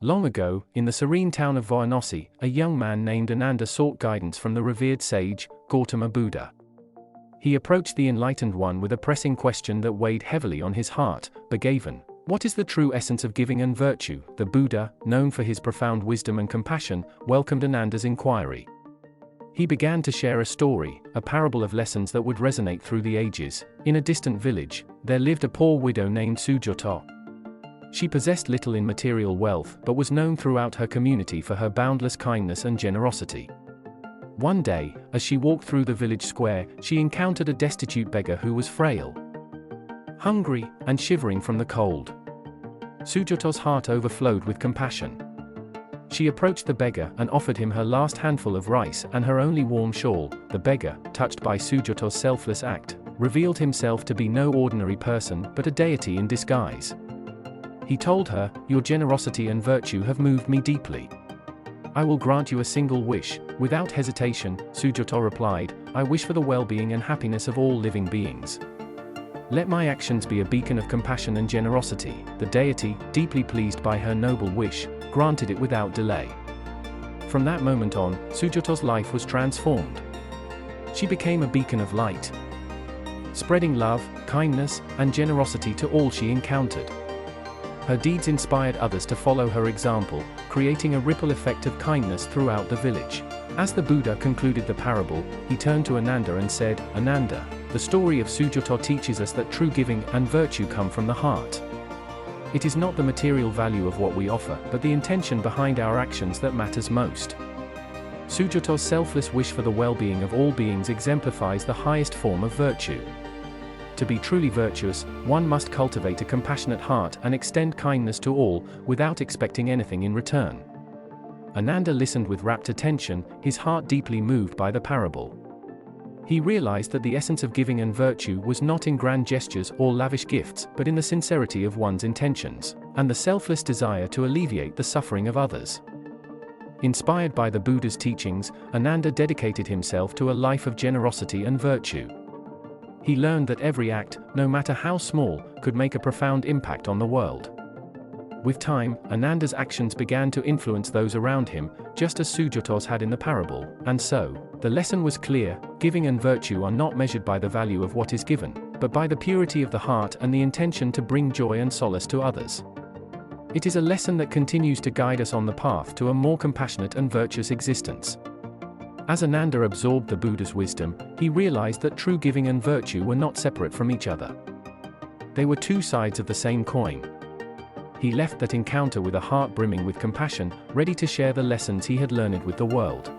Long ago, in the serene town of Varanasi, a young man named Ananda sought guidance from the revered sage, Gautama Buddha. He approached the enlightened one with a pressing question that weighed heavily on his heart: Bhagavan, what is the true essence of giving and virtue? The Buddha, known for his profound wisdom and compassion, welcomed Ananda's inquiry. He began to share a story, a parable of lessons that would resonate through the ages. In a distant village, there lived a poor widow named Sujata. She possessed little in material wealth but was known throughout her community for her boundless kindness and generosity. One day, as she walked through the village square, she encountered a destitute beggar who was frail, hungry, and shivering from the cold. Sujata's heart overflowed with compassion. She approached the beggar and offered him her last handful of rice and her only warm shawl. The beggar, touched by Sujata's selfless act, revealed himself to be no ordinary person but a deity in disguise. He told her, "Your generosity and virtue have moved me deeply. I will grant you a single wish." Without hesitation, Sujata replied, "I wish for the well-being and happiness of all living beings. Let my actions be a beacon of compassion and generosity." The deity, deeply pleased by her noble wish, granted it without delay. From that moment on, Sujata's life was transformed. She became a beacon of light, spreading love, kindness, and generosity to all she encountered. Her deeds inspired others to follow her example, creating a ripple effect of kindness throughout the village. As the Buddha concluded the parable, he turned to Ananda and said, "Ananda, the story of Sujata teaches us that true giving and virtue come from the heart. It is not the material value of what we offer, but the intention behind our actions that matters most." Sujata's selfless wish for the well-being of all beings exemplifies the highest form of virtue. To be truly virtuous, one must cultivate a compassionate heart and extend kindness to all, without expecting anything in return. Ananda listened with rapt attention, his heart deeply moved by the parable. He realized that the essence of giving and virtue was not in grand gestures or lavish gifts, but in the sincerity of one's intentions, and the selfless desire to alleviate the suffering of others. Inspired by the Buddha's teachings, Ananda dedicated himself to a life of generosity and virtue. He learned that every act, no matter how small, could make a profound impact on the world. With time, Ananda's actions began to influence those around him, just as Sujata's had in the parable, and so, the lesson was clear: giving and virtue are not measured by the value of what is given, but by the purity of the heart and the intention to bring joy and solace to others. It is a lesson that continues to guide us on the path to a more compassionate and virtuous existence. As Ananda absorbed the Buddha's wisdom, he realized that true giving and virtue were not separate from each other. They were two sides of the same coin. He left that encounter with a heart brimming with compassion, ready to share the lessons he had learned with the world.